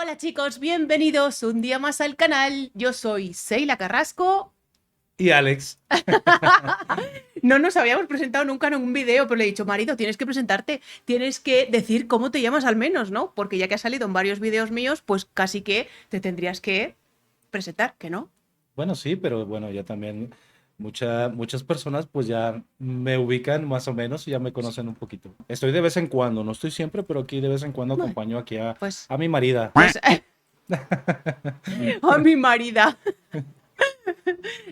Hola chicos, bienvenidos un día más al canal. Yo soy Seila Carrasco. Y Alex. No nos habíamos presentado nunca en un vídeo, pero le he dicho, marido, tienes que presentarte, tienes que decir cómo te llamas al menos, ¿no? Porque ya que has salido en varios vídeos míos, pues casi que te tendrías que presentar, ¿que no? Bueno, sí, pero bueno, ya también muchas personas pues ya me ubican más o menos y ya me conocen un poquito. Estoy de vez en cuando, no estoy siempre, pero aquí de vez en cuando Bueno, acompaño aquí a, pues, a mi marida. pues, a mi marida.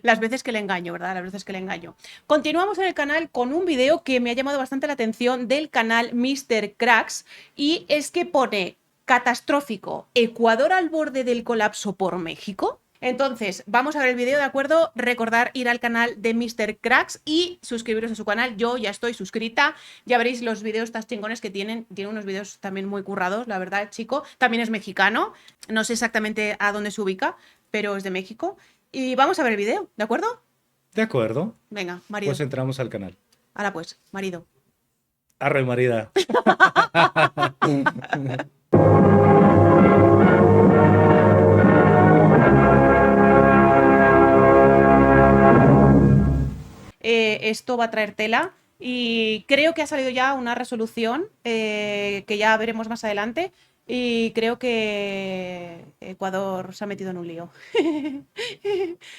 Las veces que le engaño, ¿verdad? Las veces que le engaño. Continuamos en el canal con un vídeo que me ha llamado bastante la atención del canal Mr. Cracks y es que pone catastrófico, Ecuador al borde del colapso por México. Entonces, vamos a ver el vídeo, ¿de acuerdo? Recordar ir al canal de Mr. Cracks y suscribiros a su canal. Yo ya estoy suscrita. Ya veréis los vídeos tan chingones que tienen. Tiene unos vídeos también muy currados, la verdad, el chico. También es mexicano. No sé exactamente a dónde se ubica, pero es de México. Y vamos a ver el vídeo, ¿de acuerdo? De acuerdo, Venga, marido. pues entramos al canal. Ahora pues, marido. Arre, marida. Esto va a traer tela y creo que ha salido ya una resolución que ya veremos más adelante y creo que Ecuador se ha metido en un lío.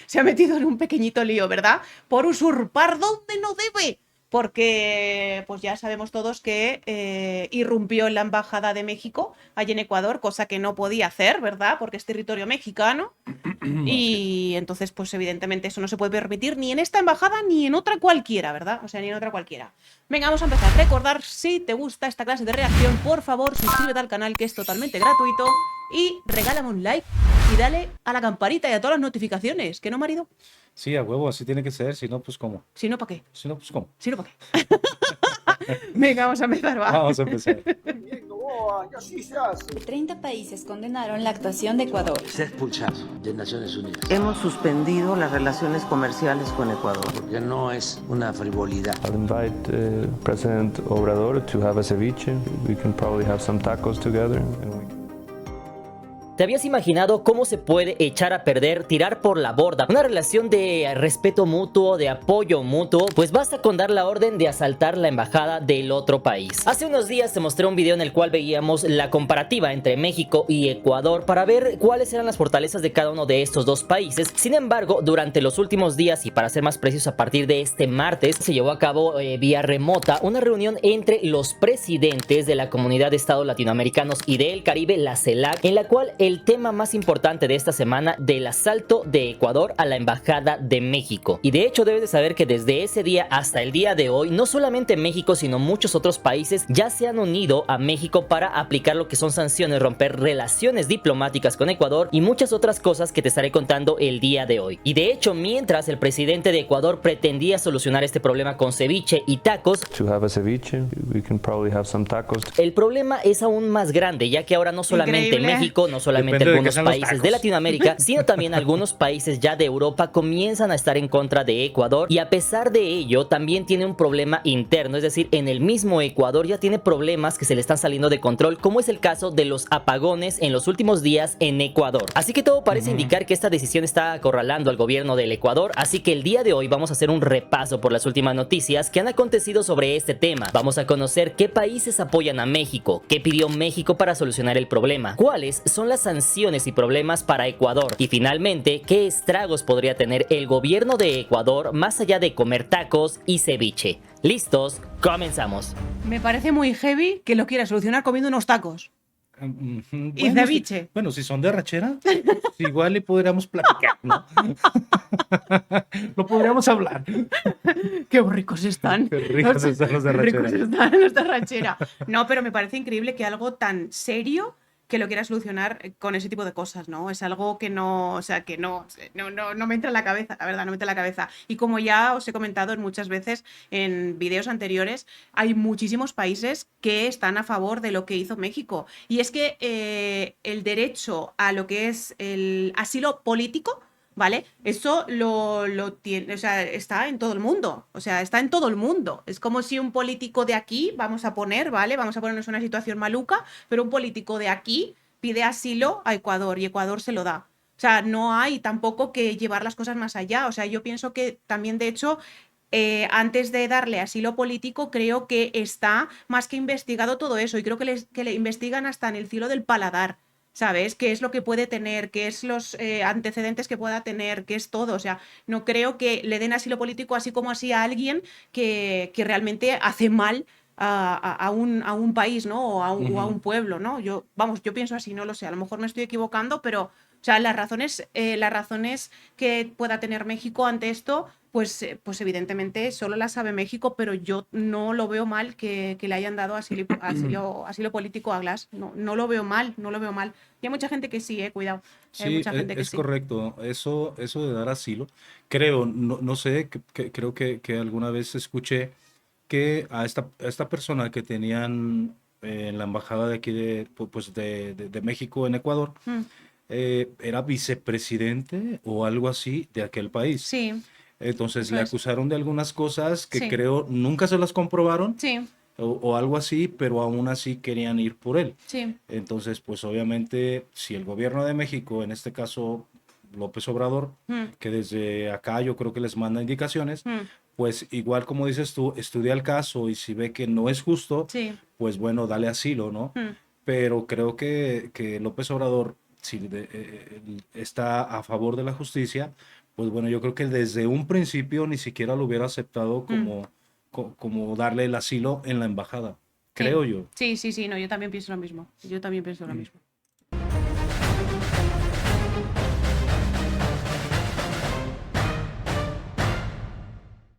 Se ha metido en un pequeñito lío, ¿verdad? Por usurpar donde no debe. Porque pues ya sabemos todos que irrumpió en la Embajada de México, allí en Ecuador, cosa que no podía hacer, ¿verdad? Porque es territorio mexicano. Así es. Y entonces, pues evidentemente eso no se puede permitir ni en esta embajada ni en otra cualquiera, ¿verdad? O sea, ni en otra cualquiera. Venga, vamos a empezar. Recordar, si te gusta esta clase de reacción, por favor, suscríbete al canal, que es totalmente gratuito. Y regálame un like y dale a la campanita y a todas las notificaciones. ¿Que no, marido? Sí, a huevo, así tiene que ser, si no, pues ¿cómo? Si no, ¿para qué? Si no, pues ¿cómo? Si no, ¿para qué? Venga, vamos a empezar, va. Vamos a empezar. 30 países condenaron la actuación de Ecuador. Se ha expulsado de Naciones Unidas Hemos suspendido las relaciones comerciales con Ecuador. porque no es una frivolidad. I'll invite President Obrador to have a ceviche. We can probably have some tacos together. ¿Te habías imaginado cómo se puede echar a perder, tirar por la borda una relación de respeto mutuo, de apoyo mutuo? Pues basta con dar la orden de asaltar la embajada del otro país. Hace unos días te mostré un video en el cual veíamos la comparativa entre México y Ecuador para ver cuáles eran las fortalezas de cada uno de estos dos países. Sin embargo, durante los últimos días, y para ser más precisos a partir de este martes, se llevó a cabo vía remota una reunión entre los presidentes de la Comunidad de Estados Latinoamericanos y del Caribe, la CELAC, en la cual el tema más importante de esta semana del asalto de Ecuador a la Embajada de México. Y de hecho debes de saber que desde ese día hasta el día de hoy, no solamente México, sino muchos otros países ya se han unido a México para aplicar lo que son sanciones, romper relaciones diplomáticas con Ecuador y muchas otras cosas que te estaré contando el día de hoy. Y de hecho, mientras el presidente de Ecuador pretendía solucionar este problema con ceviche y tacos, To have a ceviche, we can probably have some tacos. el problema es aún más grande, ya que ahora no solamente Increíble. México, no solamente Depende de qué algunos sean los países tacos. de Latinoamérica, sino también algunos países ya de Europa comienzan a estar en contra de Ecuador, y a pesar de ello también tiene un problema interno, es decir, en el mismo Ecuador ya tiene problemas que se le están saliendo de control, como es el caso de los apagones en los últimos días en Ecuador. Así que todo parece indicar que esta decisión está acorralando al gobierno del Ecuador, así que el día de hoy vamos a hacer un repaso por las últimas noticias que han acontecido sobre este tema. Vamos a conocer qué países apoyan a México, qué pidió México para solucionar el problema, cuáles son las sanciones y problemas para Ecuador, y finalmente qué estragos podría tener el gobierno de Ecuador más allá de comer tacos y ceviche. ¿Listos? Comenzamos. Me parece muy heavy que lo quiera solucionar comiendo unos tacos. Bueno, ceviche. Bueno, si son de arrachera, igual le podríamos platicar, ¿no? Lo podríamos hablar. ¡Qué ricos están! Qué ricos están los de Qué ricos arrachera. están los de arrachera. No, pero me parece increíble que algo tan serio que lo quiera solucionar con ese tipo de cosas, ¿no? Es algo que no, o sea, que no me entra en la cabeza, la verdad, no me entra en la cabeza. Y como ya os he comentado muchas veces en vídeos anteriores, hay muchísimos países que están a favor de lo que hizo México. Y es que el derecho a lo que es el asilo político, ¿vale? Eso lo tiene, o sea, está en todo el mundo. O sea, está en todo el mundo. Es como si un político de aquí, vamos a poner, ¿vale? Vamos a ponernos en una situación maluca, pero un político de aquí pide asilo a Ecuador y Ecuador se lo da. O sea, no hay tampoco que llevar las cosas más allá. O sea, yo pienso que también, de hecho, antes de darle asilo político, creo que está más que investigado todo eso. Y creo que le investigan hasta en el cielo del paladar. ¿Sabes? ¿Qué es lo que puede tener? ¿Qué es los antecedentes que pueda tener? ¿Qué es todo? O sea, no creo que le den asilo político así como así a alguien que realmente hace mal a un país, ¿no? O a un pueblo, ¿no? Yo pienso así, no lo sé. A lo mejor me estoy equivocando, pero, o sea, las razones que pueda tener México ante esto, pues evidentemente solo las sabe México, pero yo no lo veo mal que le hayan dado asilo político a Glass. No, no lo veo mal, no lo veo mal. Y hay mucha gente que sí, cuidado. Hay Sí, mucha gente que es sí. correcto. Eso de dar asilo, creo, no sé, creo que alguna vez escuché que a esta persona que tenían en la embajada de aquí de México en Ecuador, Mm, era vicepresidente o algo así de aquel país. sí, Entonces eso le es. acusaron de algunas cosas que Sí, creo nunca se las comprobaron sí, o algo así, pero aún así querían ir por él. sí. Entonces, pues obviamente, si el gobierno de México, en este caso López Obrador, Mm, que desde acá yo creo que les manda indicaciones, mm, pues igual como dices tú, estudia el caso y si ve que no es justo, sí. pues bueno, dale asilo, ¿no? Mm. Pero creo que López Obrador, si está a favor de la justicia, pues bueno, yo creo que desde un principio ni siquiera lo hubiera aceptado Mm. como darle el asilo en la embajada, Sí, creo yo. sí, sí, sí, no, yo también pienso lo mismo. Yo también pienso lo mismo.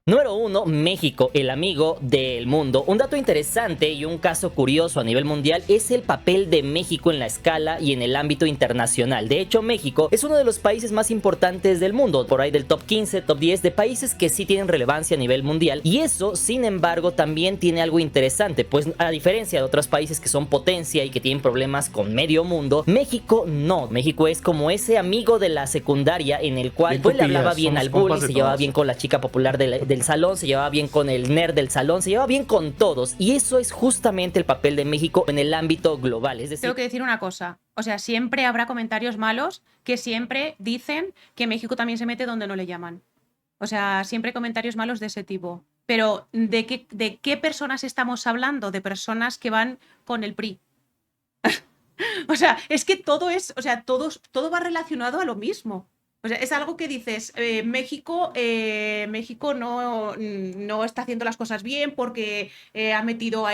Número 1, México, el amigo del mundo. Un dato interesante y un caso curioso a nivel mundial es el papel de México en la escala y en el ámbito internacional. De hecho, México es uno de los países más importantes del mundo, por ahí del top 15, top 10 de países que sí tienen relevancia a nivel mundial. Y eso, sin embargo, también tiene algo interesante, pues a diferencia de otros países que son potencia y que tienen problemas con medio mundo, México no. México es como ese amigo de la secundaria en el cual Bien pues le hablaba copillas, bien somos al bully, compas de se llevaba todos. bien con la chica popular del salón, se llevaba bien con el nerd del salón, se llevaba bien con todos. Y eso es justamente el papel de México en el ámbito global. Es decir, Tengo que decir una cosa, o sea, siempre habrá comentarios malos que siempre dicen que México también se mete donde no le llaman. O sea, siempre hay comentarios malos de ese tipo. Pero ¿de qué personas estamos hablando? De personas que van con el PRI. O sea, es que o sea, todo va relacionado a lo mismo. O sea, es algo que dices, México no está haciendo las cosas bien porque ha metido a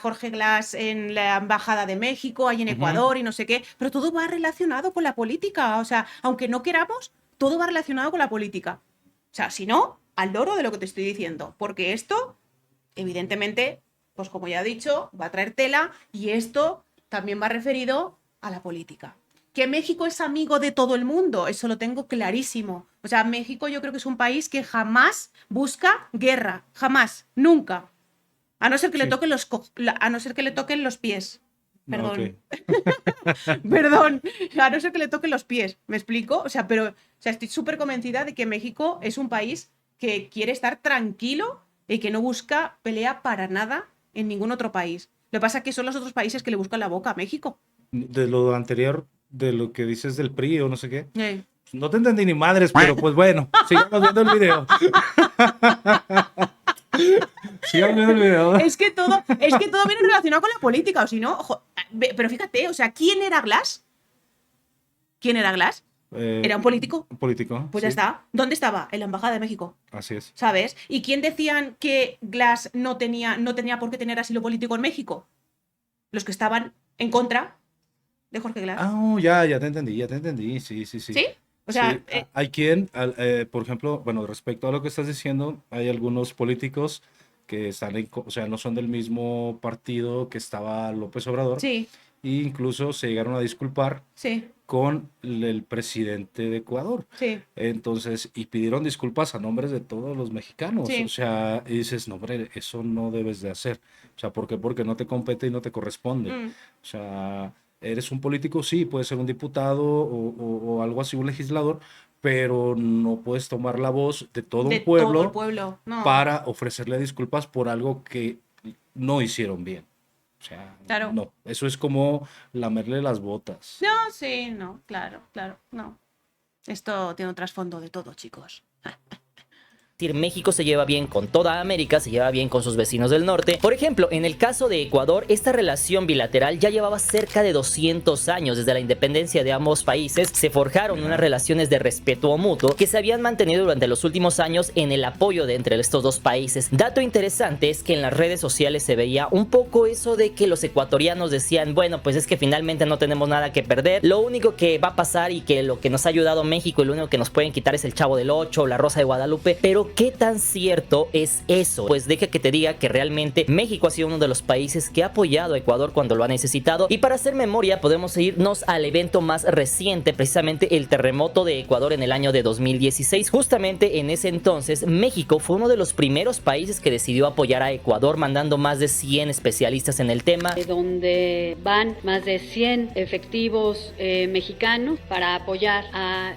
Jorge Glass en la Embajada de México, ahí en Ujú. Ecuador y no sé qué, pero todo va relacionado con la política. O sea, aunque no queramos, todo va relacionado con la política. O sea, si no, al loro de lo que te estoy diciendo, porque esto, evidentemente, pues como ya he dicho, va a traer tela y esto también va referido a la política. Que México es amigo de todo el mundo, eso lo tengo clarísimo. O sea, México yo creo que es un país que jamás busca guerra, jamás, nunca. A no ser que le Sí. toquen a no ser que le toquen los pies. No, ok. Perdón. Perdón, a no ser que le toquen los pies, ¿me explico? O sea, estoy súper convencida de que México es un país que quiere estar tranquilo y que no busca pelea para nada en ningún otro país. Lo que pasa es que son los otros países que le buscan la boca a México. De lo anterior, de lo que dices del PRI o no sé qué, Eh, no te entendí ni madres, pero pues bueno, sigamos viendo el video. Sigamos viendo el video. Es que todo viene relacionado con la política, o si no, pero fíjate, o sea, ¿quién era Glass? ¿Quién era Glass? ¿Era un político? Un político. Pues sí, ya está. ¿Dónde estaba? En la Embajada de México. así es. ¿Sabes? ¿Y quién decían que Glass no tenía por qué tener asilo político en México? Los que estaban en contra de Jorge Glass. Ah, ya te entendí, sí, sí, sí. ¿Sí? O sea, Sí, hay por ejemplo, bueno, respecto a lo que estás diciendo, hay algunos políticos que están o sea, no son del mismo partido que estaba López Obrador, sí, e incluso se llegaron a disculpar sí, con el presidente de Ecuador. sí, Entonces, y pidieron disculpas a nombres de todos los mexicanos. Sí. O sea, y dices, no, hombre, eso no debes de hacer. O sea, ¿por qué? Porque no te compete y no te corresponde. mm, O sea, eres un político, sí, puedes ser un diputado o algo así, un legislador, pero no puedes tomar la voz de todo de un pueblo todo el pueblo. No. para ofrecerle disculpas por algo que no hicieron bien. O sea, Claro. no, eso es como lamerle las botas. No, sí, no, claro, no. Esto tiene un trasfondo de todo, chicos. decir, México se lleva bien con toda América, se lleva bien con sus vecinos del norte. Por ejemplo, en el caso de Ecuador, esta relación bilateral ya llevaba cerca de 200 años. Desde la independencia de ambos países se forjaron unas relaciones de respeto mutuo que se habían mantenido durante los últimos años en el apoyo de entre estos dos países. Dato interesante es que en las redes sociales se veía un poco eso de que los ecuatorianos decían, bueno, pues es que finalmente no tenemos nada que perder, lo único que va a pasar y que lo que nos ha ayudado México y lo único que nos pueden quitar es el Chavo del Ocho o la Rosa de Guadalupe. Pero ¿qué tan cierto es eso? Pues deja que te diga que realmente México ha sido uno de los países que ha apoyado a Ecuador cuando lo ha necesitado. Y para hacer memoria podemos irnos al evento más reciente, precisamente el terremoto de Ecuador en el año de 2016. Justamente en ese entonces México fue uno de los primeros países que decidió apoyar a Ecuador, mandando más de 100 especialistas en el tema, donde van más de 100 efectivos mexicanos para apoyar al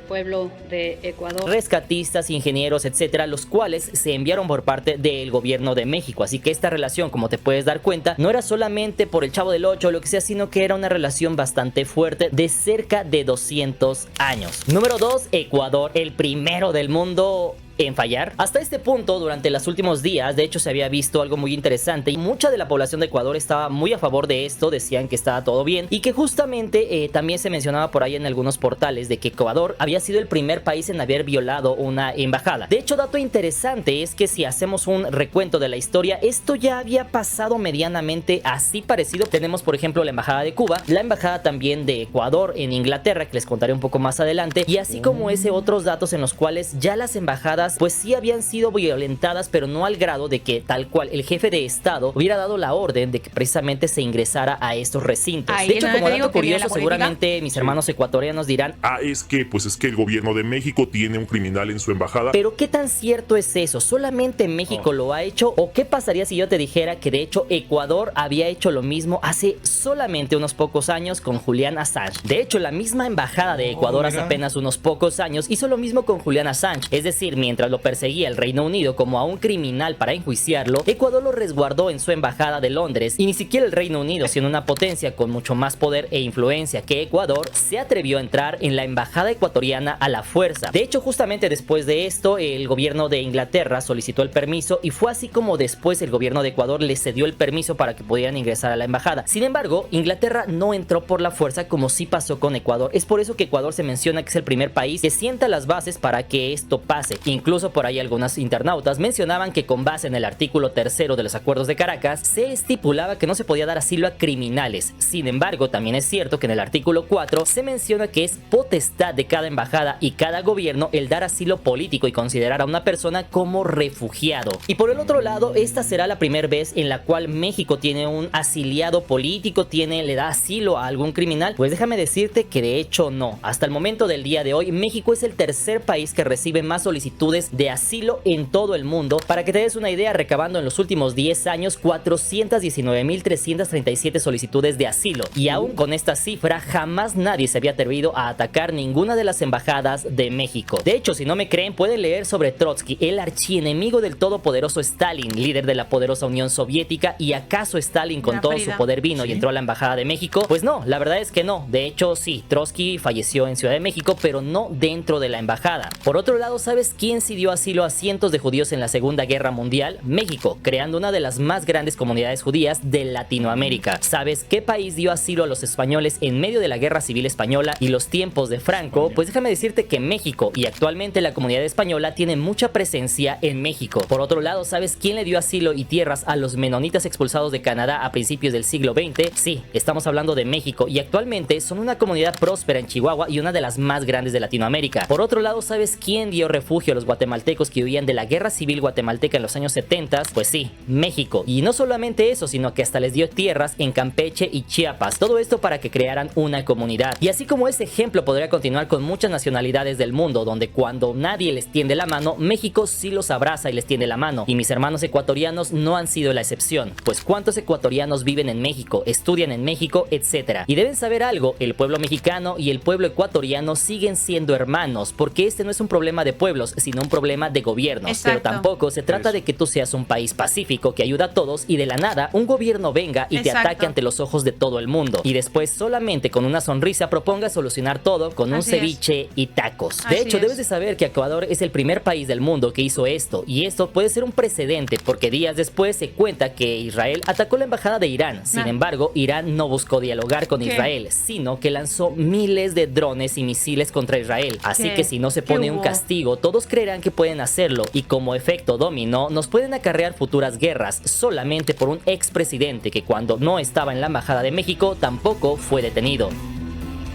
pueblo de Ecuador. Rescatistas, ingenieros, etcétera, los cuales se enviaron por parte del gobierno de México. Así que esta relación, como te puedes dar cuenta, no era solamente por el Chavo del Ocho o lo que sea, sino que era una relación bastante fuerte de cerca de 200 años. Número 2, Ecuador, el primero del mundo en fallar. Hasta este punto, durante los últimos días, de hecho se había visto algo muy interesante y mucha de la población de Ecuador estaba muy a favor de esto, decían que estaba todo bien y que justamente también se mencionaba por ahí en algunos portales de que Ecuador había sido el primer país en haber violado una embajada. De hecho, dato interesante es que si hacemos un recuento de la historia, esto ya había pasado medianamente así parecido. Tenemos por ejemplo la embajada de Cuba, la embajada también de Ecuador en Inglaterra, que les contaré un poco más adelante, y así como ese otros datos en los cuales ya las embajadas pues sí habían sido violentadas, pero no al grado de que tal cual el jefe de estado hubiera dado la orden de que precisamente se ingresara a estos recintos. Ahí de hecho, no como te digo dato que viene curioso, la política. seguramente mis hermanos ecuatorianos dirán, es que el gobierno de México tiene un criminal en su embajada. pero ¿qué tan cierto es eso? ¿Solamente México lo ha hecho? ¿O qué pasaría si yo te dijera que de hecho Ecuador había hecho lo mismo hace solamente unos pocos años con Julian Assange? De hecho, la misma embajada de Ecuador hace apenas unos pocos años hizo lo mismo con Julian Assange. Es decir, mientras lo perseguía el Reino Unido como a un criminal para enjuiciarlo, Ecuador lo resguardó en su embajada de Londres, y ni siquiera el Reino Unido, siendo una potencia con mucho más poder e influencia que Ecuador, se atrevió a entrar en la embajada ecuatoriana a la fuerza. De hecho, justamente después de esto, el gobierno de Inglaterra solicitó el permiso y fue así como después el gobierno de Ecuador les cedió el permiso para que pudieran ingresar a la embajada. Sin embargo, Inglaterra no entró por la fuerza como sí pasó con Ecuador. Es por eso que Ecuador se menciona que es el primer país que sienta las bases para que esto pase. Incluso por ahí algunas internautas mencionaban que con base en el artículo 3 de los acuerdos de Caracas se estipulaba que no se podía dar asilo a criminales. Sin embargo, también es cierto que en el artículo 4 se menciona que es potestad de cada embajada y cada gobierno el dar asilo político y considerar a una persona como refugiado. Y por el otro lado, esta será la primera vez en la cual México tiene un asiliado político, le da asilo a algún criminal. Pues déjame decirte que de hecho no. Hasta el momento del día de hoy, México es el tercer país que recibe más solicitudes de asilo en todo el mundo. Para que te des una idea, recabando en los últimos 10 años 419.337 solicitudes de asilo. Y aún con esta cifra, jamás nadie se había atrevido a atacar ninguna de las embajadas de México. De hecho, si no me creen, pueden leer sobre Trotsky, el archienemigo del todopoderoso Stalin, líder de la poderosa Unión Soviética. ¿Y acaso Stalin con todo su poder vino y entró a la embajada de México? Pues no, la verdad es que no. De hecho, sí, Trotsky falleció en Ciudad de México, pero no dentro de la embajada. Por otro lado, ¿sabes quién sí dio asilo a cientos de judíos en la Segunda Guerra Mundial? México, creando una de las más grandes comunidades judías de Latinoamérica. ¿Sabes qué país dio asilo a los españoles en medio de la Guerra Civil Española y los tiempos de Franco? Pues déjame decirte que México, y actualmente la comunidad española tiene mucha presencia en México. Por otro lado, ¿sabes quién le dio asilo y tierras a los menonitas expulsados de Canadá a principios del siglo XX? Sí, estamos hablando de México, y actualmente son una comunidad próspera en Chihuahua y una de las más grandes de Latinoamérica. Por otro lado, ¿sabes quién dio refugio a los guatemaltecos que huían de la Guerra Civil guatemalteca en los años 70? Pues sí, México. Y no solamente eso, sino que hasta les dio tierras en Campeche y Chiapas. Todo esto para que crearan una comunidad. Y así como ese ejemplo podría continuar con muchas nacionalidades del mundo, donde cuando nadie les tiende la mano, México sí los abraza y les tiende la mano. Y mis hermanos ecuatorianos no han sido la excepción. Pues cuántos ecuatorianos viven en México, estudian en México, etcétera. Y deben saber algo, el pueblo mexicano y el pueblo ecuatoriano siguen siendo hermanos, porque este no es un problema de pueblos, sino en un problema de gobiernos, Exacto. pero tampoco se trata de que tú seas un país pacífico que ayuda a todos y de la nada un gobierno venga y te Exacto. ataque ante los ojos de todo el mundo y después solamente con una sonrisa proponga solucionar todo con un Así es. ceviche y tacos. Así De hecho, es. debes de saber que Ecuador es el primer país del mundo que hizo esto, y esto puede ser un precedente porque días después se cuenta que Israel atacó la embajada de Irán. Sin Ah. embargo, Irán no buscó dialogar con ¿Qué? Israel, sino que lanzó miles de drones y misiles contra Israel. Así ¿Qué? que si no se ¿Qué pone un hubo? castigo, todos creerán que pueden hacerlo, y como efecto dominó, nos pueden acarrear futuras guerras solamente por un expresidente que cuando no estaba en la embajada de México tampoco fue detenido.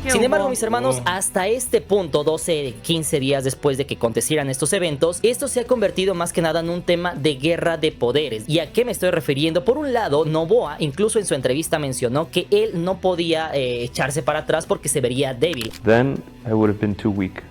¿Qué Sin hubo? embargo, mis hermanos, hasta este punto, 12, 15 días después de que acontecieran estos eventos, esto se ha convertido más que nada en un tema de guerra de poderes. ¿Y a qué me estoy refiriendo? Por un lado, Noboa incluso en su entrevista mencionó que él no podía echarse para atrás porque se vería débil. Then I would have been too weak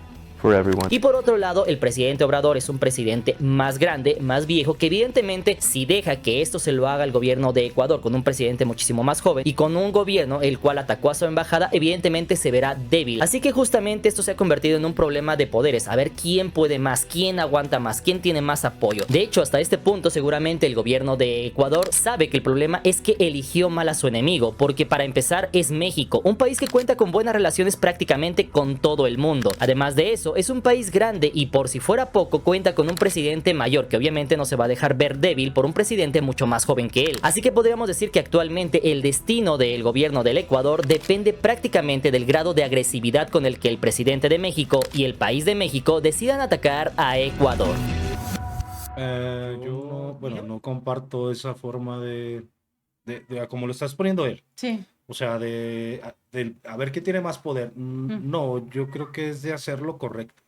for everyone. Y por otro lado, el presidente Obrador es un presidente más grande, más viejo, que evidentemente si deja que esto se lo haga el gobierno de Ecuador con un presidente muchísimo más joven y con un gobierno el cual atacó a su embajada, evidentemente se verá débil. Así que justamente esto se ha convertido en un problema de poderes, a ver quién puede más, quién aguanta más, quién tiene más apoyo. De hecho, hasta este punto seguramente el gobierno de Ecuador sabe que el problema es que eligió mal a su enemigo, porque para empezar es México, un país que cuenta con buenas relaciones prácticamente con todo el mundo. Además de eso, es un país grande y por si fuera poco cuenta con un presidente mayor que obviamente no se va a dejar ver débil por un presidente mucho más joven que él. Así que podríamos decir que actualmente el destino del gobierno del Ecuador depende prácticamente del grado de agresividad con el que el presidente de México y el país de México decidan atacar a Ecuador. Yo, bueno, no comparto esa forma de como lo estás poniendo él. Sí. O sea, a ver quién tiene más poder. No, yo creo que es de hacer lo correcto.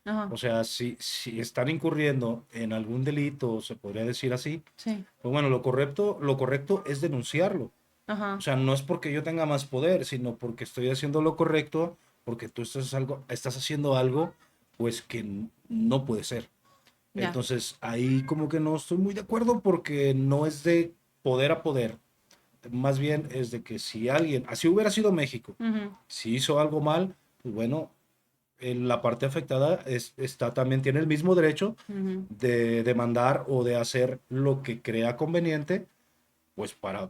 Ajá. O sea, si están incurriendo en algún delito, se podría decir así, Sí. pues bueno, lo correcto es denunciarlo. Ajá. O sea, no es porque yo tenga más poder, sino porque estoy haciendo lo correcto, porque tú estás haciendo algo, pues que no puede ser. Ya. Entonces, ahí como que no estoy muy de acuerdo porque no es de poder a poder. Más bien es de que si alguien, así hubiera sido México, Ujú. si hizo algo mal, pues bueno, la parte afectada también tiene el mismo derecho Ujú. de demandar o de hacer lo que crea conveniente, pues para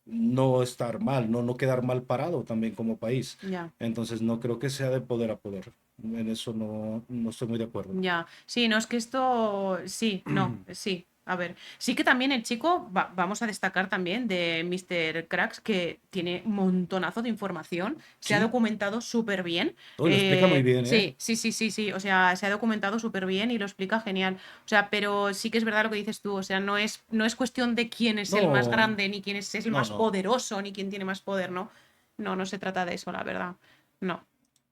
no estar mal, no quedar mal parado también como país. Ya. Entonces no creo que sea de poder a poder. En eso no estoy muy de acuerdo. Ya, sí, no, es que esto, sí, no, sí, a ver, sí que también el chico, vamos a destacar también de Mr. Cracks, que tiene un montonazo de información, se ha Sí. documentado súper bien. Lo explica muy bien, ¿eh? Sí, o sea, se ha documentado súper bien y lo explica genial. O sea, pero sí que es verdad lo que dices tú, o sea, no es cuestión de quién es el más No. grande, ni quién es el No, más no. poderoso, ni quién tiene más poder, ¿no? No se trata de eso, la verdad, no.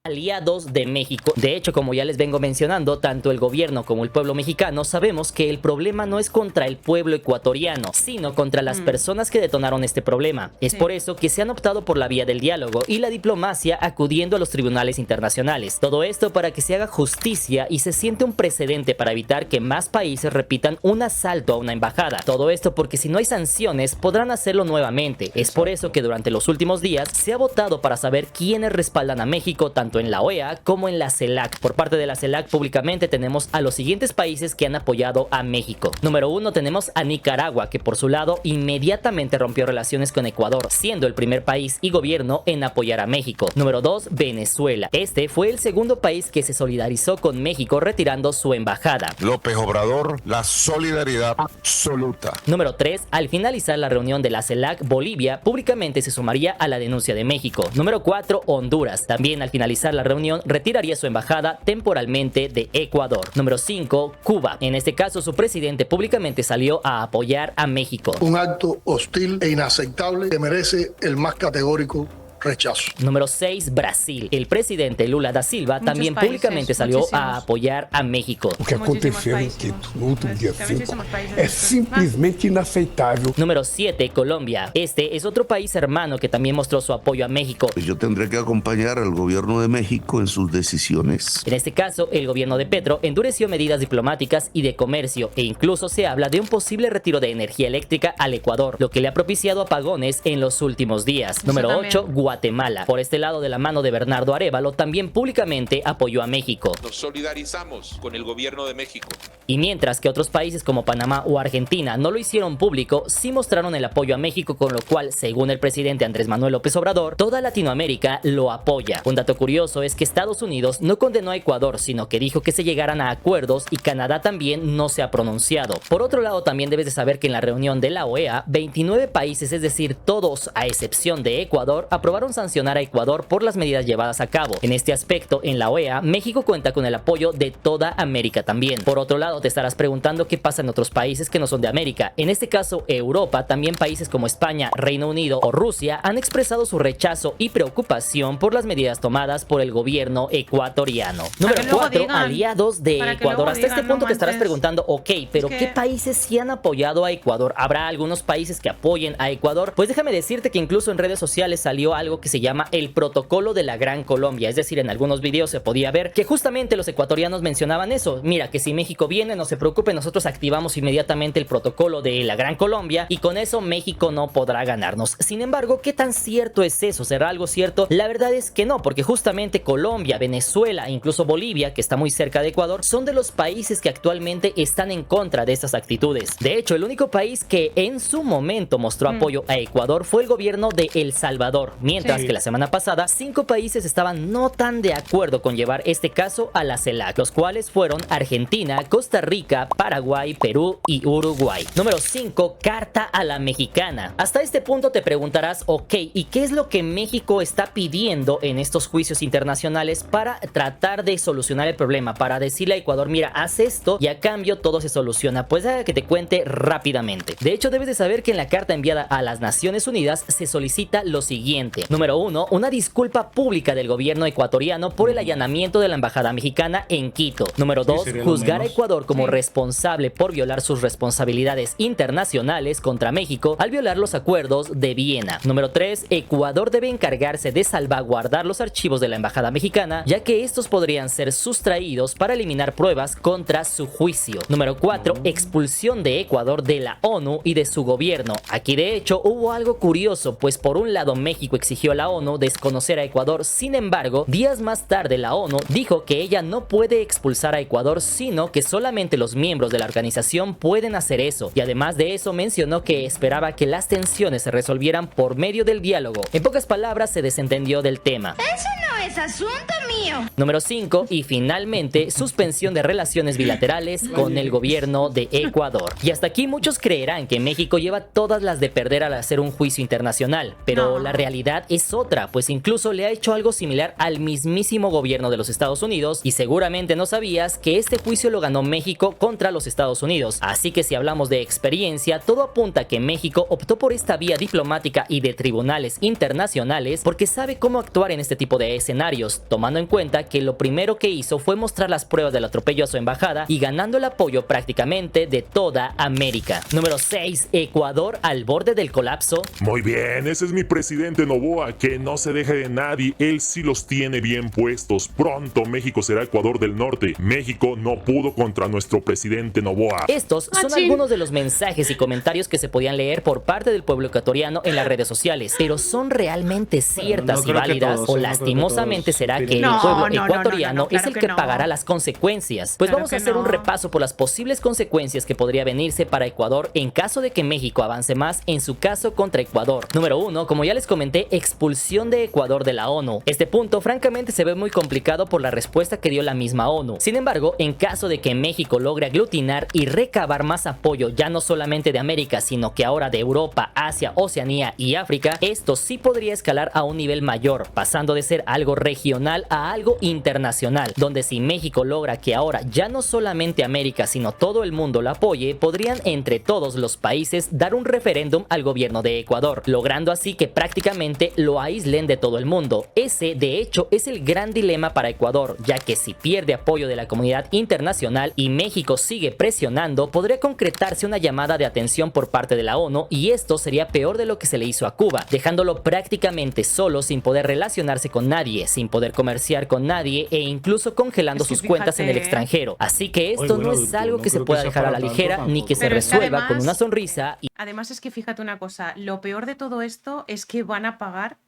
Aliados de México. De hecho, como ya les vengo mencionando, tanto el gobierno como el pueblo mexicano sabemos que el problema no es contra el pueblo ecuatoriano, sino contra las personas que detonaron este problema. Es Sí. por eso que se han optado por la vía del diálogo y la diplomacia acudiendo a los tribunales internacionales. Todo esto para que se haga justicia y se siente un precedente para evitar que más países repitan un asalto a una embajada. Todo esto porque si no hay sanciones podrán hacerlo nuevamente. Es por eso que durante los últimos días se ha votado para saber quiénes respaldan a México tanto en la OEA como en la CELAC. Por parte de la CELAC públicamente tenemos a los siguientes países que han apoyado a México. Número 1 tenemos a Nicaragua, que por su lado inmediatamente rompió relaciones con Ecuador, siendo el primer país y gobierno en apoyar a México. Número 2, Venezuela. Este fue el segundo país que se solidarizó con México retirando su embajada. López Obrador, la solidaridad absoluta. Número 3, al finalizar la reunión de la CELAC, Bolivia públicamente se sumaría a la denuncia de México. Número 4, Honduras. También al finalizar la reunión retiraría su embajada temporalmente de Ecuador. Número 5, Cuba. En este caso su presidente públicamente salió a apoyar a México. Un acto hostil e inaceptable que merece el más categórico rechazo. Número 6, Brasil. El presidente Lula da Silva Muchos también países, públicamente salió muchísimos. a apoyar a México. O que aconteceu em Quito no último dia 5 é simplesmente inaceitável. Número 7, Colombia. Este es otro país hermano que también mostró su apoyo a México. Yo tendré que acompañar al gobierno de México en sus decisiones. En este caso, el gobierno de Petro endureció medidas diplomáticas y de comercio e incluso se habla de un posible retiro de energía eléctrica al Ecuador, lo que le ha propiciado apagones en los últimos días. Número también. 8, Guatemala. Guatemala. Por este lado, de la mano de Bernardo Arévalo, también públicamente apoyó a México. Nos solidarizamos con el gobierno de México. Y mientras que otros países como Panamá o Argentina no lo hicieron público, sí mostraron el apoyo a México, con lo cual, según el presidente Andrés Manuel López Obrador, toda Latinoamérica lo apoya. Un dato curioso es que Estados Unidos no condenó a Ecuador, sino que dijo que se llegaran a acuerdos, y Canadá también no se ha pronunciado. Por otro lado, también debes de saber que en la reunión de la OEA, 29 países, es decir, todos a excepción de Ecuador, aprobaron sancionar a Ecuador por las medidas llevadas a cabo. En este aspecto, en la OEA, México cuenta con el apoyo de toda América también. Por otro lado, te estarás preguntando qué pasa en otros países que no son de América. En este caso, Europa, también países como España, Reino Unido o Rusia han expresado su rechazo y preocupación por las medidas tomadas por el gobierno ecuatoriano. Número 4, aliados de Ecuador. Hasta este punto te estarás preguntando, ok, pero ¿qué países sí han apoyado a Ecuador? ¿Habrá algunos países que apoyen a Ecuador? Pues déjame decirte que incluso en redes sociales salió algo que se llama el protocolo de la Gran Colombia. Es decir, en algunos videos se podía ver que justamente los ecuatorianos mencionaban eso. Mira, que si México viene, no se preocupe, nosotros activamos inmediatamente el protocolo de la Gran Colombia y con eso México no podrá ganarnos. Sin embargo, ¿qué tan cierto es eso? ¿Será algo cierto? La verdad es que no, porque justamente Colombia, Venezuela e incluso Bolivia, que está muy cerca de Ecuador, son de los países que actualmente están en contra de estas actitudes. De hecho, el único país que en su momento mostró apoyo a Ecuador fue el gobierno de El Salvador, mientras que la semana pasada 5 países estaban no tan de acuerdo con llevar este caso a la CELAC, los cuales fueron Argentina, Costa Rica, Paraguay, Perú y Uruguay. Número 5, carta a la mexicana. Hasta este punto te preguntarás, ok, ¿y qué es lo que México está pidiendo en estos juicios internacionales para tratar de solucionar el problema? Para decirle a Ecuador, mira, haz esto y a cambio todo se soluciona. Pues deja que te cuente rápidamente. De hecho, debes de saber que en la carta enviada a las Naciones Unidas se solicita lo siguiente. Número 1, una disculpa pública del gobierno ecuatoriano por el allanamiento de la embajada mexicana en Quito. Número 2, juzgar a Ecuador como responsable por violar sus responsabilidades internacionales contra México al violar los acuerdos de Viena. Número 3, Ecuador debe encargarse de salvaguardar los archivos de la embajada mexicana, ya que estos podrían ser sustraídos para eliminar pruebas contra su juicio. Número 4, expulsión de Ecuador de la ONU y de su gobierno. Aquí de hecho hubo algo curioso, pues por un lado México exigió a la ONU desconocer a Ecuador, sin embargo, días más tarde la ONU dijo que ella no puede expulsar a Ecuador, sino que solamente los miembros de la organización pueden hacer eso, y además de eso mencionó que esperaba que las tensiones se resolvieran por medio del diálogo. En pocas palabras, se desentendió del tema. Eso no es asunto mío. Número 5, y finalmente, suspensión de relaciones bilaterales con el gobierno de Ecuador. Y hasta aquí muchos creerán que México lleva todas las de perder al hacer un juicio internacional, pero la realidad es otra, pues incluso le ha hecho algo similar al mismísimo gobierno de los Estados Unidos, y seguramente no sabías que este juicio lo ganó México contra los Estados Unidos. Así que si hablamos de experiencia, todo apunta a que México optó por esta vía diplomática y de tribunales internacionales porque sabe cómo actuar en este tipo de escenarios, tomando en cuenta que lo primero que hizo fue mostrar las pruebas del atropello a su embajada y ganando el apoyo prácticamente de toda América. Número 6, Ecuador al borde del colapso. Muy bien, ese es mi presidente Noboa, que no se deje de nadie, él sí los tiene bien puestos. Pronto México será Ecuador del Norte. México no pudo contra nuestro presidente Noboa. Estos son algunos de los mensajes y comentarios que se podían leer por parte del pueblo ecuatoriano en las redes sociales, pero ¿son realmente ciertas y válidas? O lastimosamente será que el pueblo ecuatoriano es el que pagará las consecuencias. Pues vamos a hacer un repaso por las posibles consecuencias que podría venirse para Ecuador en caso de que México avance más en su caso contra Ecuador. Número 1, como ya les comenté, expulsión de Ecuador de la ONU. Este punto francamente se ve muy complicado por la respuesta que dio la misma ONU. Sin embargo, en caso de que México logre aglutinar y recabar más apoyo, ya no solamente de América, sino que ahora de Europa, Asia, Oceanía y África, esto sí podría escalar a un nivel mayor, pasando de ser algo regional a algo internacional, donde si México logra que ahora ya no solamente América, sino todo el mundo la apoye, podrían entre todos los países dar un referéndum al gobierno de Ecuador, logrando así que prácticamente lo aíslen de todo el mundo. Ese, de hecho, es el gran dilema para Ecuador, ya que si pierde apoyo de la comunidad internacional y México sigue presionando, podría concretarse una llamada de atención por parte de la ONU, y esto sería peor de lo que se le hizo a Cuba, dejándolo prácticamente solo, sin poder relacionarse con nadie, sin poder comerciar con nadie e incluso congelando sus cuentas en el extranjero. Así que esto no es algo que se pueda dejar a la ligera ni que se resuelva con una sonrisa. Además es que fíjate una cosa, lo peor de todo esto es que van a pagar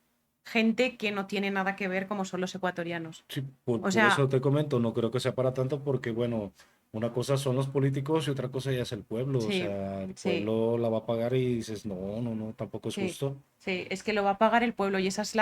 gente que no tiene nada que ver como son los ecuatorianos. Sí, por sea, eso te comento, no creo que sea para tanto porque, bueno, una cosa son los políticos y otra cosa ya es el pueblo. Sí, O sea, el sí. pueblo la va a pagar y dices, no, tampoco es Sí, justo. sí, es que lo va a pagar el pueblo y esa es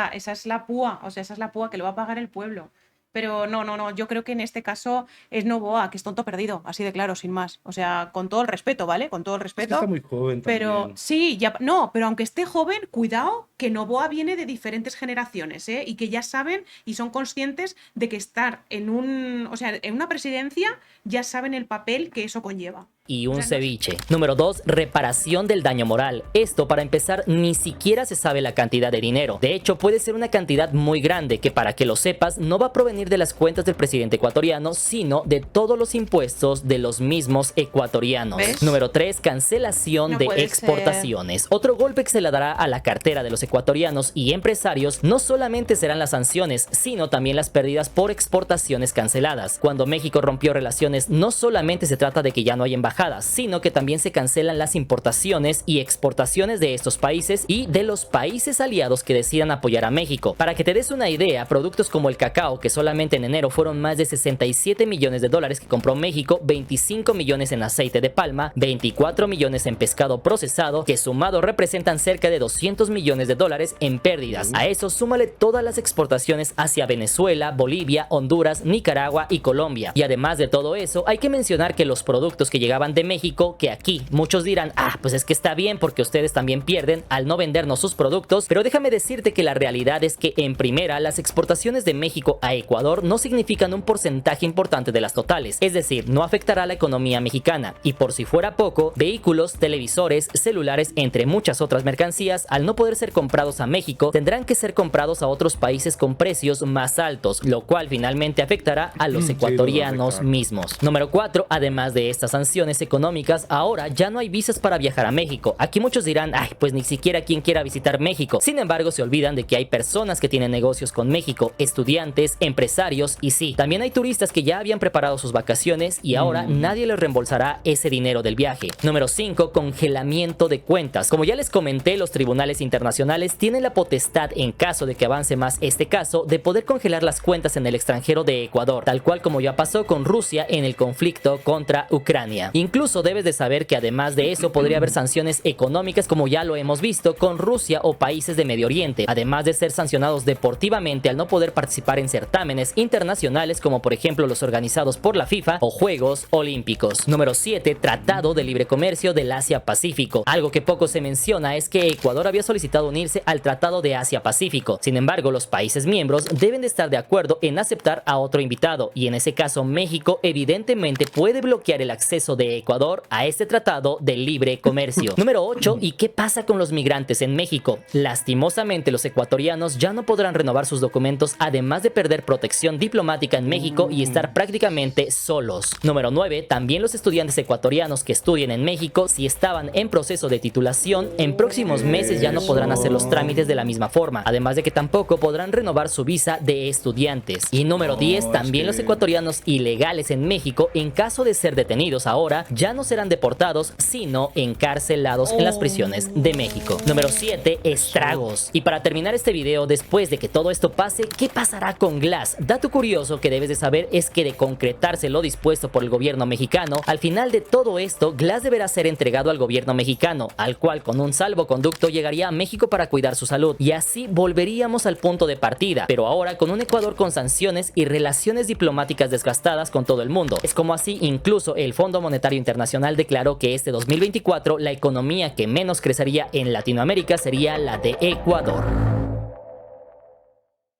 la púa, o sea, esa es la púa que lo va a pagar el pueblo. Pero no, yo creo que en este caso es Noboa, que es tonto perdido, así de claro, sin más. O sea, con todo el respeto, ¿vale? Con todo el Es que respeto. está muy joven Pero también. sí, ya, no, pero aunque esté joven, cuidado que Noboa viene de diferentes generaciones, ¿eh? Y que ya saben y son conscientes de que estar en en una presidencia ya saben el papel que eso conlleva. Y un ceviche. Número 2, reparación del daño moral. Esto, para empezar, ni siquiera se sabe la cantidad de dinero. De hecho, puede ser una cantidad muy grande que, para que lo sepas, no va a provenir de las cuentas del presidente ecuatoriano, sino de todos los impuestos de los mismos ecuatorianos. ¿Ves? Número 3, cancelación No de puede exportaciones. Otro golpe que se le dará a la cartera de los ecuatorianos y empresarios no solamente serán las sanciones, sino también las pérdidas por exportaciones canceladas. Cuando México rompió relaciones, no solamente se trata de que ya no hay embajadas, sino que también se cancelan las importaciones y exportaciones de estos países y de los países aliados que decidan apoyar a México. Para que te des una idea, productos como el cacao, que solamente en enero fueron más de 67 millones de dólares que compró México, 25 millones en aceite de palma, 24 millones en pescado procesado, que sumado representan cerca de 200 millones de dólares en pérdidas. A eso súmale todas las exportaciones hacia Venezuela, Bolivia, Honduras, Nicaragua y Colombia. Y además de todo eso, hay que mencionar que los productos que llegaban de México, que aquí muchos dirán, pues es que está bien porque ustedes también pierden al no vendernos sus productos, pero déjame decirte que la realidad es que, en primera, las exportaciones de México a Ecuador no significan un porcentaje importante de las totales, es decir, no afectará a la economía mexicana, y por si fuera poco, vehículos, televisores, celulares, entre muchas otras mercancías, al no poder ser comprados a México, tendrán que ser comprados a otros países con precios más altos, lo cual finalmente afectará a los ecuatorianos mismos. Número 4, además de estas sanciones económicas, ahora ya no hay visas para viajar a México. Aquí muchos dirán, pues ni siquiera quien quiera visitar México. Sin embargo, se olvidan de que hay personas que tienen negocios con México, estudiantes, empresarios, y sí, también hay turistas que ya habían preparado sus vacaciones y ahora nadie les reembolsará ese dinero del viaje. Número 5, congelamiento de cuentas. Como ya les comenté, los tribunales internacionales tienen la potestad, en caso de que avance más este caso, de poder congelar las cuentas en el extranjero de Ecuador, tal cual como ya pasó con Rusia en el conflicto contra Ucrania. Incluso debes de saber que además de eso podría haber sanciones económicas, como ya lo hemos visto con Rusia o países de Medio Oriente, además de ser sancionados deportivamente al no poder participar en certámenes internacionales como por ejemplo los organizados por la FIFA o Juegos Olímpicos. Número 7, Tratado de Libre Comercio del Asia-Pacífico. Algo que poco se menciona es que Ecuador había solicitado unirse al Tratado de Asia-Pacífico. Sin embargo, los países miembros deben de estar de acuerdo en aceptar a otro invitado, y en ese caso México evidentemente puede bloquear el acceso de Ecuador a este Tratado de Libre Comercio. Número 8, ¿y qué pasa con los migrantes en México? Lastimosamente, los ecuatorianos ya no podrán renovar sus documentos, además de perder protección diplomática en México y estar prácticamente solos. Número 9, también los estudiantes ecuatorianos que estudien en México, si estaban en proceso de titulación, en próximos meses ya no podrán hacer los trámites de la misma forma, además de que tampoco podrán renovar su visa de estudiantes. Y número 10, también los ecuatorianos ilegales en México, en caso de ser detenidos ahora, ya no serán deportados, sino encarcelados en las prisiones de México. Número 7, estragos. Y para terminar este video, después de que todo esto pase, ¿qué pasará con Glass? Dato curioso que debes de saber es que, de concretarse lo dispuesto por el gobierno mexicano, al final de todo esto, Glass deberá ser entregado al gobierno mexicano, al cual con un salvoconducto llegaría a México para cuidar su salud, y así volveríamos al punto de partida, pero ahora con un Ecuador con sanciones y relaciones diplomáticas desgastadas con todo el mundo. Es como así incluso el Fondo Monetario Internacional declaró que este 2024 la economía que menos crecería en Latinoamérica sería la de Ecuador.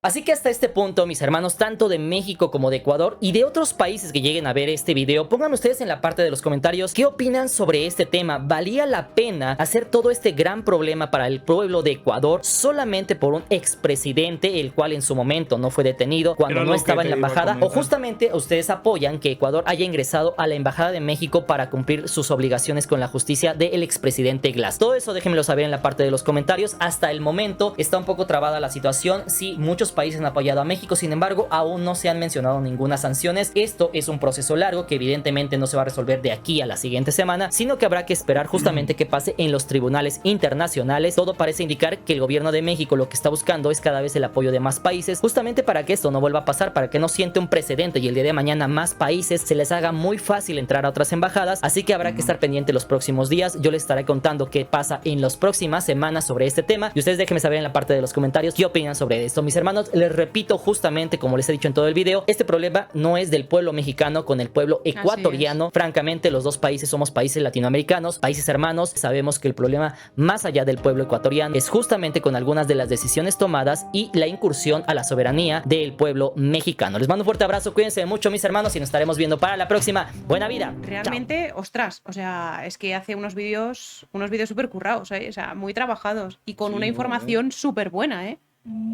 Así que hasta este punto, mis hermanos, tanto de México como de Ecuador y de otros países que lleguen a ver este video, pónganme ustedes en la parte de los comentarios qué opinan sobre este tema. ¿Valía la pena hacer todo este gran problema para el pueblo de Ecuador solamente por un expresidente, el cual en su momento no fue detenido cuando no estaba en la embajada? ¿O justamente ustedes apoyan que Ecuador haya ingresado a la embajada de México para cumplir sus obligaciones con la justicia del expresidente Glass? Todo eso déjenmelo saber en la parte de los comentarios. Hasta el momento está un poco trabada la situación. Sí, muchos países han apoyado a México, sin embargo, aún no se han mencionado ninguna sanciones. Esto es un proceso largo que evidentemente no se va a resolver de aquí a la siguiente semana, sino que habrá que esperar justamente qué pase en los tribunales internacionales. Todo parece indicar que el gobierno de México lo que está buscando es cada vez el apoyo de más países, justamente para que esto no vuelva a pasar, para que no siente un precedente y el día de mañana más países se les haga muy fácil entrar a otras embajadas. Así que habrá que estar pendiente los próximos días. Yo les estaré contando qué pasa en las próximas semanas sobre este tema y ustedes déjenme saber en la parte de los comentarios qué opinan sobre esto. Mis hermanos, les repito justamente como les he dicho en todo el video, este problema no es del pueblo mexicano con el pueblo ecuatoriano. Francamente, los dos países somos países latinoamericanos, países hermanos. Sabemos que el problema más allá del pueblo ecuatoriano es justamente con algunas de las decisiones tomadas y la incursión a la soberanía del pueblo mexicano. Les mando un fuerte abrazo, cuídense mucho mis hermanos y nos estaremos viendo para la próxima. Buena vida. Realmente, ostras, o sea, es que hace unos vídeos súper currados, o sea, muy trabajados y con una información súper buena,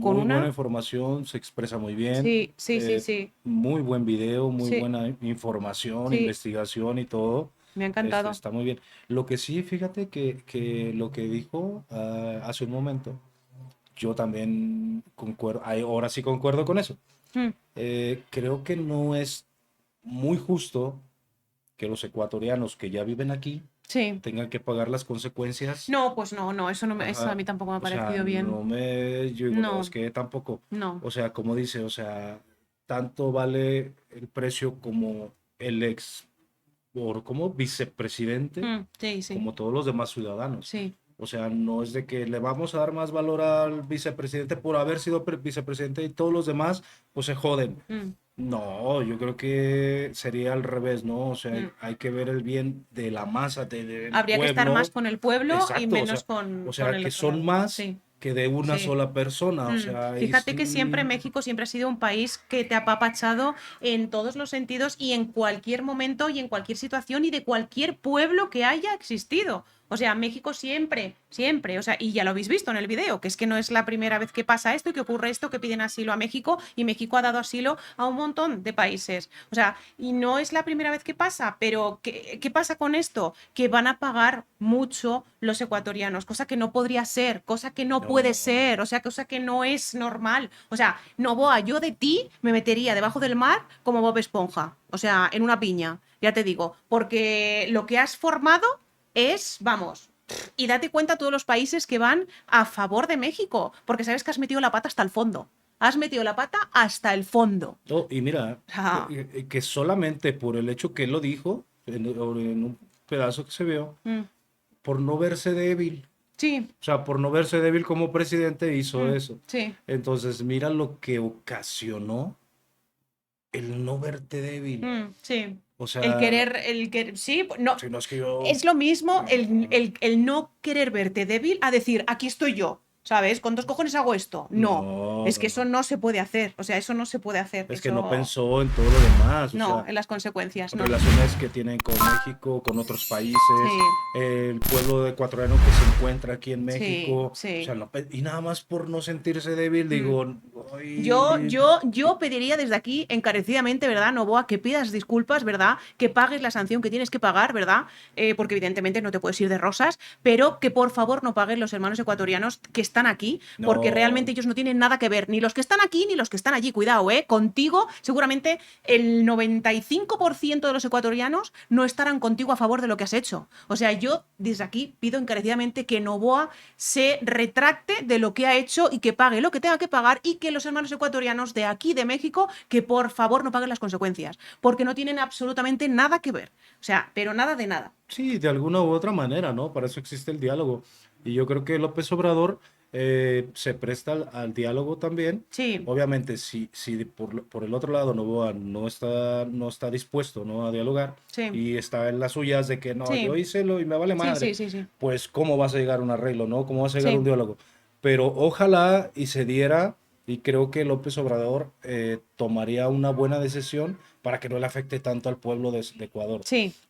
Con muy buena información, se expresa muy bien. Sí. Muy buen video, muy buena información, investigación y todo. Me ha encantado. Está muy bien. Lo que sí, fíjate que lo que dijo hace un momento, yo también concuerdo, ahora sí concuerdo con eso. Creo que no es muy justo que los ecuatorianos que ya viven aquí tengan que pagar las consecuencias. No, pues no, eso a mí tampoco me ha parecido bien. Yo digo, no, es que tampoco. No. O sea, como dice, o sea, tanto vale el precio como el como vicepresidente, como todos los demás ciudadanos. Sí. O sea, no es de que le vamos a dar más valor al vicepresidente por haber sido vicepresidente y todos los demás, pues se joden. No, yo creo que sería al revés, ¿no? O sea, hay que ver el bien de la masa, habría que estar más con el pueblo. Exacto, y menos con el que son más que de una sola persona. O sea, fíjate que siempre México siempre ha sido un país que te ha apapachado en todos los sentidos y en cualquier momento y en cualquier situación y de cualquier pueblo que haya existido. O sea, México siempre, o sea, y ya lo habéis visto en el video, que es que no es la primera vez que pasa esto y que ocurre esto, que piden asilo a México y México ha dado asilo a un montón de países. O sea, y no es la primera vez que pasa, pero ¿qué pasa con esto? Que van a pagar mucho los ecuatorianos, cosa que no podría ser, cosa que no puede ser, o sea, cosa que no es normal. O sea, Noboa, yo de ti me metería debajo del mar como Bob Esponja, o sea, en una piña, ya te digo, porque lo que has formado es, vamos, y date cuenta todos los países que van a favor de México, porque sabes que has metido la pata hasta el fondo. Has metido la pata hasta el fondo. Oh, y mira, que solamente por el hecho que él lo dijo, en un pedazo que se vio, por no verse débil. Sí. O sea, por no verse débil como presidente hizo eso. Sí. Entonces, mira lo que ocasionó el no verte débil. Sí. O sea, el querer, sí, no, si no es que yo... es lo mismo el no querer verte débil a decir, aquí estoy yo, ¿sabes? ¿Con dos cojones hago esto? No, es que eso no se puede hacer, o sea, eso no se puede hacer. Es eso... que no pensó en todo lo demás. No, o sea, en las consecuencias. No. Relaciones que tienen con México, con otros países, el pueblo ecuatoriano que se encuentra aquí en México. Sí. O sea, y nada más por no sentirse débil, digo... Ay... Yo pediría desde aquí encarecidamente, ¿verdad, Noboa, que pidas disculpas, ¿verdad? Que pagues la sanción que tienes que pagar, ¿verdad? Porque evidentemente no te puedes ir de rosas, pero que por favor no paguen los hermanos ecuatorianos que están aquí, porque realmente ellos no tienen nada que ver, ni los que están aquí ni los que están allí. Cuidado, contigo seguramente el 95% de los ecuatorianos no estarán contigo a favor de lo que has hecho. O sea, yo desde aquí pido encarecidamente que Noboa se retracte de lo que ha hecho y que pague lo que tenga que pagar, y que los hermanos ecuatorianos de aquí, de México, que por favor no paguen las consecuencias, porque no tienen absolutamente nada que ver. O sea, pero nada de nada. Sí, de alguna u otra manera, ¿no? Para eso existe el diálogo. Y yo creo que López Obrador se presta al diálogo también. Sí. Obviamente, si por el otro lado Noboa no está dispuesto, ¿no?, a dialogar, y está en las suyas de que no, yo hice lo y me vale madre, pues ¿cómo vas a llegar a un arreglo, no? ¿Cómo vas a llegar a un diálogo? Pero ojalá y se diera, y creo que López Obrador tomaría una buena decisión para que no le afecte tanto al pueblo de Ecuador.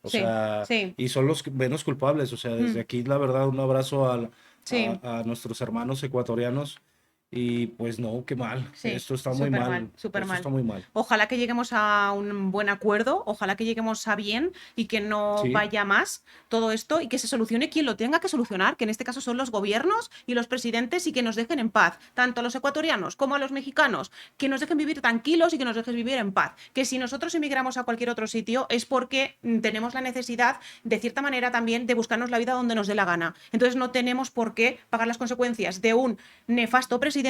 O sea, y son los menos culpables. O sea, desde aquí, la verdad, un abrazo a nuestros hermanos ecuatorianos Y pues no, qué mal. Sí, Esto está muy mal. Súper Esto mal. está muy mal. Ojalá que lleguemos a un buen acuerdo, ojalá que lleguemos a bien y que no Sí. vaya más todo esto y que se solucione quien lo tenga que solucionar, que en este caso son los gobiernos y los presidentes, y que nos dejen en paz, tanto a los ecuatorianos como a los mexicanos, que nos dejen vivir tranquilos y que nos dejen vivir en paz. Que si nosotros emigramos a cualquier otro sitio es porque tenemos la necesidad, de cierta manera también, de buscarnos la vida donde nos dé la gana. Entonces no tenemos por qué pagar las consecuencias de un nefasto presidente,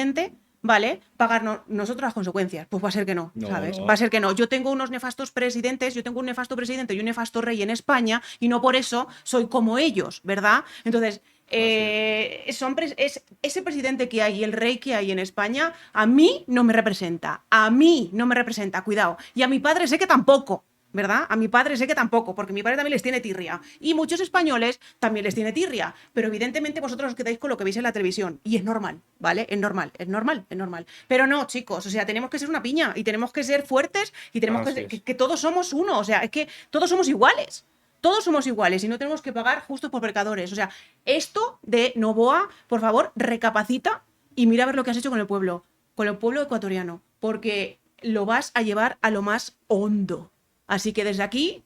¿vale? Pagarnos nosotros las consecuencias. Pues va a ser que no, No, ¿sabes? no. Va a ser que no. Yo tengo unos nefastos presidentes, yo tengo un nefasto presidente y un nefasto rey en España, y no por eso soy como ellos, ¿verdad? Entonces, ese presidente que hay y el rey que hay en España, a mí no me representa. A mí no me representa, cuidado. Y a mi padre sé que tampoco. ¿Verdad? A mi padre sé que tampoco, porque mi padre también les tiene tirria. Y muchos españoles también les tiene tirria. Pero evidentemente vosotros os quedáis con lo que veis en la televisión. Y es normal, ¿vale? Es normal. Pero no, chicos, o sea, tenemos que ser una piña y tenemos que ser fuertes y tenemos que todos somos uno. O sea, es que todos somos iguales. Todos somos iguales y no tenemos que pagar justos por pecadores. O sea, esto de Noboa, por favor, recapacita y mira a ver lo que has hecho con el pueblo ecuatoriano. Porque lo vas a llevar a lo más hondo. Así que desde aquí,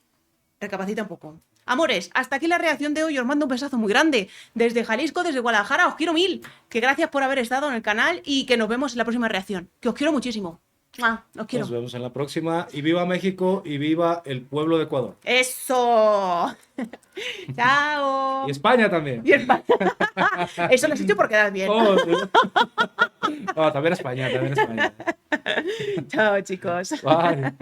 recapacita un poco. Amores, hasta aquí la reacción de hoy. Os mando un besazo muy grande. Desde Jalisco, desde Guadalajara, os quiero mil. Que gracias por haber estado en el canal y que nos vemos en la próxima reacción. Que os quiero muchísimo. Os quiero. Nos vemos en la próxima. Y viva México y viva el pueblo de Ecuador. ¡Eso! ¡Chao! Y España también. Y España. Eso lo has hecho por quedar bien. Oh, sí. No, también España, también España. Chao, chicos. Bye.